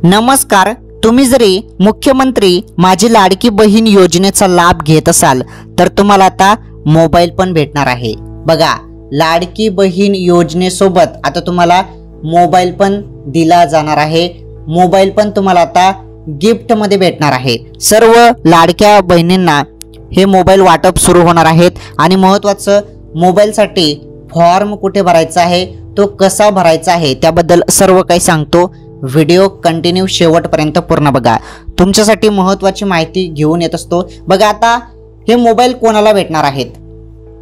नमस्कार। तुम्ही जरी मुख्यमंत्री माझी लाडकी बहीण योजनेचा लाभ घेत असाल तर तुम्हाला आता मोबाईल पण भेटणार आहे। बघा, लाडकी बहीण योजनेसोबत आता तुम्हाला मोबाईल पण दिला जाणार आहे। मोबाईल पण तुम्हाला आता गिफ्ट मध्ये भेटणार आहे। सर्व लाडक्या बहिणींना हे मोबाईल वाटप सुरू होणार आहेत आणि महत्त्वाचं मोबाईलसाठी फॉर्म कुठे भरायचा आहे, तो कसा भरायचा आहे त्याबद्दल सर्व काही सांगतो। व्हिडिओ कंटिन्यू शेवटपर्यंत पूर्ण बघा, तुमच्यासाठी महत्त्वाची माहिती घेऊन येत असतो। बघा, आता हे मोबाईल कोणाला भेटणार आहेत?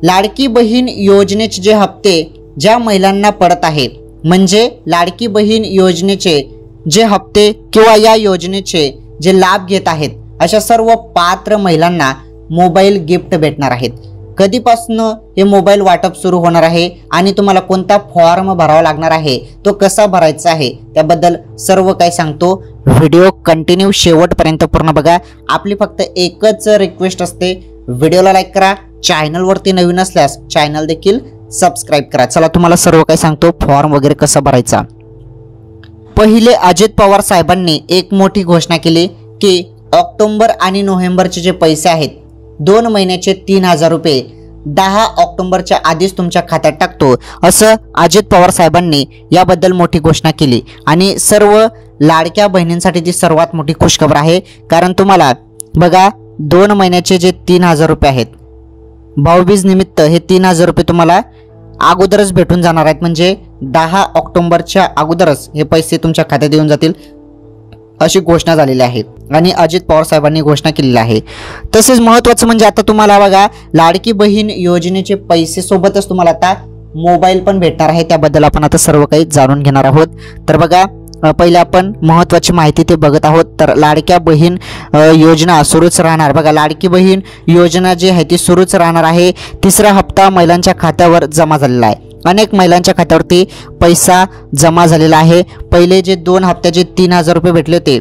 लाडकी बहीण योजनेचे जे हप्ते ज्या महिलांना पडत आहेत, म्हणजे लाडकी बहीण योजनेचे जे हप्ते किंवा या योजनेचे जे लाभ घेत आहेत अशा सर्व पात्र महिलांना मोबाईल गिफ्ट भेटणार आहेत। कधीपासून हे मोबाईल वाटप सुरू होणार आहे आणि तुम्हाला कोणता फॉर्म भरावा लागणार आहे, तो कसा भरायचा आहे त्याबद्दल सर्व काही सांगतो। व्हिडिओ कंटिन्यू शेवटपर्यंत पूर्ण बघा। आपली फक्त एकच रिक्वेस्ट असते, व्हिडिओला लाईक करा, चॅनलवरती नवीन असल्यास चॅनल देखील सबस्क्राइब करा। चला तुम्हाला सर्व काही सांगतो, फॉर्म वगैरे कसा भरायचा। पहिले अजित पवार साहेबांनी एक मोठी घोषणा केली की ऑक्टोबर आणि नोव्हेंबरचे जे पैसे आहेत 2 महिन्याचे 3000 रुपये 10 ऑक्टोबरच्या आधीच तुमच्या खात्यात टाकतो, असं अजित पवार साहेबांनी याबद्दल मोठी घोषणा केली। आणि सर्व लाडक्या बहिणींसाठी ती सर्वात मोठी खुशखबर आहे, कारण तुम्हाला बघा 2 महिन्याचे जे 3000 रुपये आहेत, भाऊबीज निमित्त हे 3000 रुपये तुम्हाला अगोदरच भेटून जाणार आहेत। म्हणजे 10 ऑक्टोबरच्या अगोदरच हे पैसे तुमच्या खात्यात येऊन जातील अशी घोषणा झालेली आहे आणि अजित पवार साहेबांनी घोषणा केलेली आहे। तसेच महत्त्वाचं म्हणजे आता तुम्हाला बघा लाडकी बहीण योजनेचे पैसे सोबतच तुम्हाला आता मोबाईल पण भेटणार आहे, त्याबद्दल आपण आता सर्व काही जाणून घेणार आहोत। तर बघा, पहिले आपण महत्त्वाची माहिती ते बघत आहोत। तर लाडक्या बहीण योजना सुरूच राहणार। बघा, लाडकी बहीण योजना जी आहे ती सुरूच राहणार आहे। तिसरा हप्ता महिलांच्या खात्यावर जमा झालेला आहे। अनेक महिलांच्या खात्यावरती पैसा जमा झालेला आहे। पहिले जे 2 हप्त्याचे 3000 रुपये भेटले होते,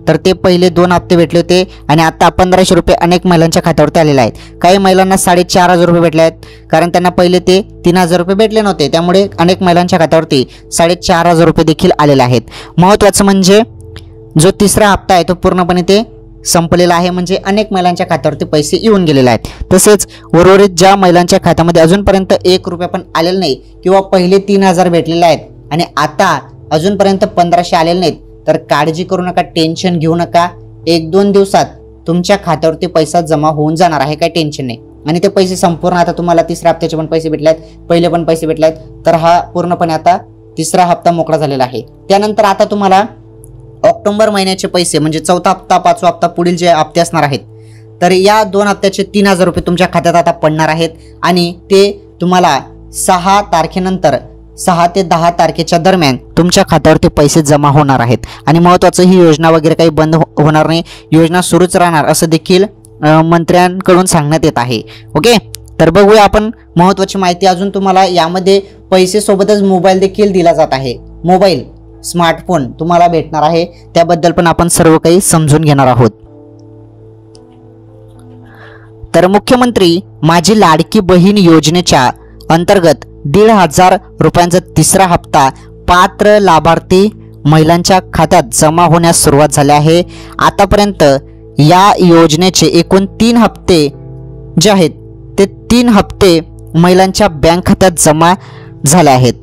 तर ते पहिले 2 हप्ते भेटले होते आणि आता 1500 रुपये अनेक महिलांच्या खात्यावरती आलेले आहेत। काही महिलांना 4500 रुपये भेटले आहेत, कारण त्यांना पहिले ते 3000 रुपये भेटले नव्हते, त्यामुळे अनेक महिलांच्या खात्यावरती 4500 रुपये देखील आलेले आहेत। महत्त्वाचं म्हणजे जो तिसरा हप्ता आहे तो पूर्णपणे ते संपलेला आहे, म्हणजे अनेक महिलांच्या खात्यावरती पैसे येऊन गेलेले आहेत। तसेच उर्वरित ज्या महिलांच्या खात्यामध्ये अजूनपर्यंत 1 रुपया पण आलेला नाही किंवा पहिले 3000 भेटलेले आहेत आणि आता अजूनपर्यंत 1500 आलेले नाहीत, तर काळजी करू नका, टेन्शन घेऊ नका। 1-2 दिवसात तुमच्या खात्यावरती पैसा जमा होऊन जाणार आहे, काही टेन्शन नाही। आणि ते पैसे संपूर्ण आता तुम्हाला तिसऱ्या हप्त्याचे पण पैसे भेटले आहेत, पहिले पण पैसे भेटले आहेत, तर हा पूर्णपणे आता तिसरा हप्ता मोकळा झालेला आहे। त्यानंतर आता तुम्हाला ऑक्टोबर महिन्याचे पैसे म्हणजे 4था हप्ता 5वा हप्ता पुढील जे हप्ते असणार आहेत, तर या 2 हप्त्याचे 3000 रुपये तुमच्या खात्यात आता पडणार आहेत आणि ते तुम्हाला 6 तारखेनंतर 6 ते 10 तारखेच्या दरम्यान तुमच्या खात्यावरती पैसे जमा होणार आहेत। आणि महत्त्वाचं, ही योजना वगैरे काही बंद होणार नाही, योजना सुरूच राहणार असं देखील मंत्र्यांकडून सांगण्यात येत आहे। ओके, तर बघूया आपण महत्त्वाची माहिती अजून। तुम्हाला यामध्ये पैसे सोबतच मोबाईल देखील दिला जात आहे। मोबाईल, स्मार्टफोन तुम्हाला भेटणार आहे, त्याबद्दल पण आपण सर्व काही समजून घेणार आहोत। तर मुख्यमंत्री माझी लाडकी बहीण योजनेच्या अंतर्गत 1500 रुपयांचा तिसरा हप्ता पात्र लाभार्थी महिलांच्या खात्यात जमा होण्यास सुरुवात झाली आहे। आतापर्यंत या योजनेचे एकूण 3 हप्ते जे आहेत ते 3 हप्ते महिलांच्या बँक खात्यात जमा झाले आहेत।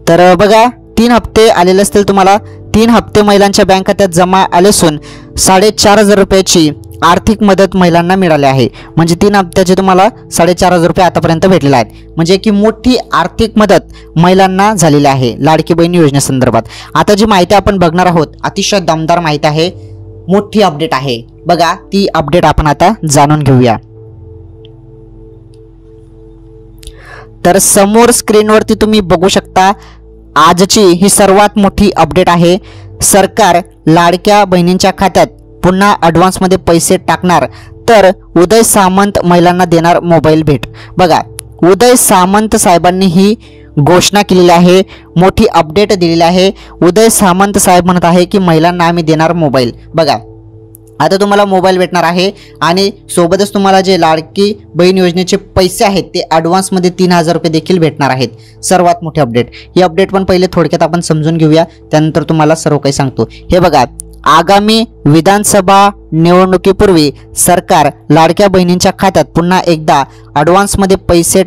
तर बघा, 3 हप्ते आलेले असतील तुम्हाला, 3 हप्ते महिलांच्या बँक खात्यात जमा आले असून 4500 रुपयाची आर्थिक मदत महिलांना मिळाली आहे। म्हणजे 3 हप्त्याचे तुम्हाला 4500 रुपये आतापर्यंत भेटलेले आहेत, म्हणजे की मोठी आर्थिक मदत महिलांना झालेली आहे लाडकी बहीण योजनेसंदर्भात। आता जी माहिती आपण बघणार आहोत अतिशय दमदार माहिती आहे, मोठी अपडेट आहे। बघा, ती अपडेट आपण आता जाणून घेऊया। तर समोर स्क्रीनवरती तुम्ही बघू शकता, आजची ही सर्वात मोठी अपडेट आहे। सरकार लाडक्या बहिणींच्या खात्यात पुन्हा ॲडव्हान्समध्ये पैसे टाकणार, तर उदय सामंत महिलांना देणार मोबाईल भेट। बघा, उदय सामंत साहेबांनी ही घोषणा केलेली आहे, मोठी अपडेट दिलेली आहे। उदय सामंत साहेब म्हणत आहे की महिलांना आम्ही देणार मोबाईल। बघा, आता तुम्हाला मोबाईल भेटणार आहे आणि सोबतच तुम्हाला जे लाडकी बहीण योजनेचे पैसे आहेत ते ॲडव्हान्समध्ये 3000 रुपये देखील भेटणार आहेत। सर्वात मोठी अपडेट, ही अपडेट पण पहिले थोडक्यात आपण समजून घेऊया, त्यानंतर तुम्हाला सर्व काही सांगतो। हे बघा, आगामी विधानसभा निवडणुकीपूर्वी सरकार लाडक्या बहिणींच्या खात्यात पुन्हा एकदा ॲडव्हान्समध्ये पैसे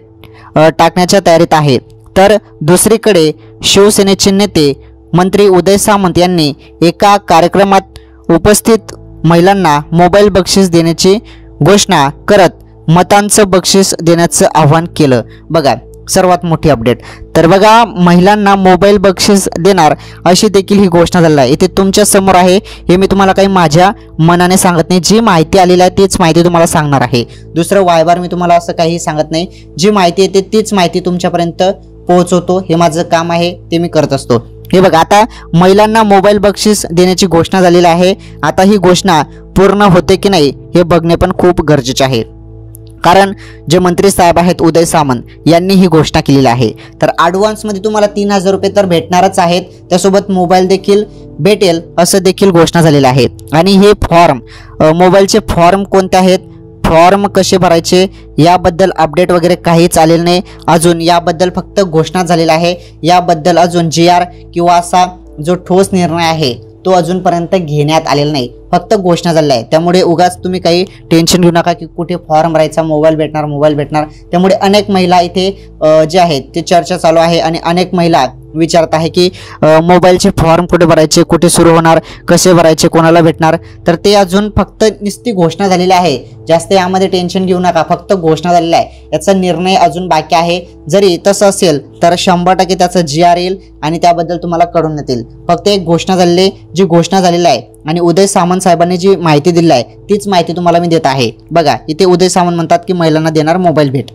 टाकण्याच्या तयारीत आहे। तर दुसरीकडे शिवसेनेचे नेते मंत्री उदय सामंत यांनी एका कार्यक्रमात उपस्थित महिलांना मोबाईल बक्षीस देण्याची घोषणा करत मतांचं बक्षीस देण्याचं आवाहन केलं। बघा, सर्वात मोठी अपडेट। तर बघा, महिलांना मोबाईल बक्षीस देणार अशी देखील ही घोषणा झाली आहे। इथे तुमच्या समोर आहे, हे मी तुम्हाला काही माझ्या मनाने सांगत नाही, जी माहिती आलेली आहे तीच माहिती तुम्हाला सांगणार आहे। दुसरं वायबार मी तुम्हाला असं काही सांगत नाही, जी माहिती येते तीच माहिती तुमच्यापर्यंत पोहोचवतो, हे माझं काम आहे, ते मी करत असतो। हे बघा, आता महिलांना मोबाईल बक्षीस देण्याची घोषणा झालेली आहे। आता ही घोषणा पूर्ण होते की नाही हे बघणे पण खूप गरजेचे आहे, कारण जे मंत्री साहेब आहेत उदय सामंत यांनी ही घोषणा केलेली आहे। तर ॲडव्हान्समध्ये तुम्हाला 3000 रुपये तर भेटणारच आहेत, त्यासोबत मोबाईल देखील भेटेल असं देखील घोषणा झालेली आहे। आणि हे फॉर्म, मोबाईलचे फॉर्म कोणते आहेत, फॉर्म कसे भरायचे याबद्दल अपडेट वगैरे काहीच आलेलं नाही अजून, याबद्दल फक्त घोषणा झालेली आहे। याबद्दल अजून GR किंवा असा जो ठोस निर्णय आहे तो अजूनपर्यंत घेण्यात आलेला नाही, फक्त घोषणा झालेली आहे। त्यामुळे उगाच तुम्ही काही टेन्शन घेऊ नका की कुठे फॉर्म भरायचा, मोबाईल भेटणार। त्यामुळे अनेक महिला इथे जे आहेत ते चर्चा चालू आहे आणि अनेक महिला विचारत आहे की मोबाईलचे फॉर्म कुठे भरायचे, कुठे सुरू होणार, कसे भरायचे, कोणाला भेटणार। तर ते अजून फक्त नुसती घोषणा झालेली आहे, जास्त यामध्ये टेन्शन घेऊ नका, फक्त घोषणा झालेली आहे, याचा निर्णय अजून बाकी आहे। जरी तसं असेल तर 100% त्याचं GR येईल आणि त्याबद्दल तुम्हाला कळून येतील। फक्त एक घोषणा झालेली, जी घोषणा झालेली आहे आणि उदय सामंत साहेबांनी जी माहिती दिली आहे तीच माहिती तुम्हाला मी देत आहे। बघा, इथे उदय सामंत म्हणतात की महिलांना देणार मोबाईल भेट।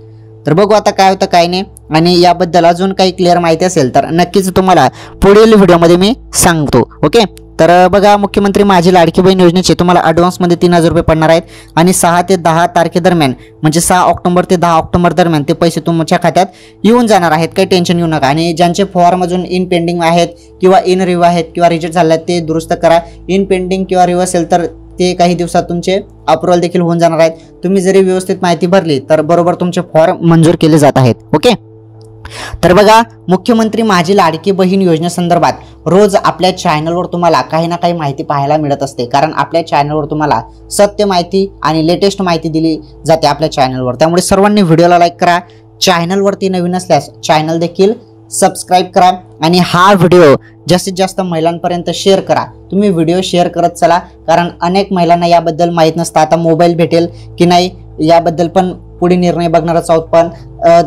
तर बघू आता काय होतं काय नाही, आणि याबद्दल अजून काही क्लिअर माहिती असेल तर नक्कीच तुम्हाला पुढील व्हिडिओमध्ये मी सांगतो। ओके, तर बघा, मुख्यमंत्री माझी लाडकी बहीण योजनेचे तुम्हाला ॲडव्हान्समध्ये 3000 रुपये पडणार आहेत आणि 6 ते 10 तारखेदरम्यान, म्हणजे 6 ऑक्टोबर ते 10 ऑक्टोबर दरम्यान ते पैसे तुमच्या खात्यात येऊन जाणार आहेत, काही टेन्शन घेऊ नका। आणि ज्यांचे फॉर्म अजून इन पेंडिंग आहेत किंवा इन रिव्ह्यू आहेत किंवा रिजेक्ट झाले आहेत ते दुरुस्त करा। इन पेंडिंग किंवा रिव्ह्यू असेल तर ते काही दिवसात तुमचे अप्रूव्हल देखील होऊन जाणार आहेत। तुम्ही जरी व्यवस्थित माहिती भरली तर बरोबर तुमचे फॉर्म मंजूर केले जात आहेत। ओके, तर बघा, मुख्यमंत्री माझी लाडकी बहीण योजनेसंदर्भात रोज आपल्या चॅनलवर तुम्हाला काही ना काही माहिती पाहायला मिळत असते, कारण आपल्या चॅनलवर तुम्हाला सत्य माहिती आणि लेटेस्ट माहिती दिली जाते आपल्या चॅनलवर। त्यामुळे सर्वांनी व्हिडिओला लाईक करा, चॅनलवरती नवीन असल्यास चॅनल देखील सबस्क्राईब करा आणि हा व्हिडिओ जास्तीत जास्त महिलांपर्यंत शेअर करा। तुम्ही व्हिडिओ शेअर करत चला, कारण अनेक महिलांना याबद्दल माहीत नसतं, आता मोबाईल भेटेल की नाही याबद्दल पण पुढे निर्णय बघणारच आहोत। पण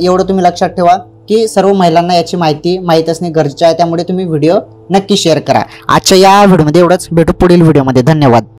एवढं तुम्ही लक्षात ठेवा की सर्व महिलांना याची माहिती माहीत असणे गरजेचे आहे, त्यामुळे तुम्ही व्हिडिओ नक्की शेअर करा। आजच्या या व्हिडिओमध्ये एवढंच, भेटू पुढील व्हिडिओमध्ये। धन्यवाद।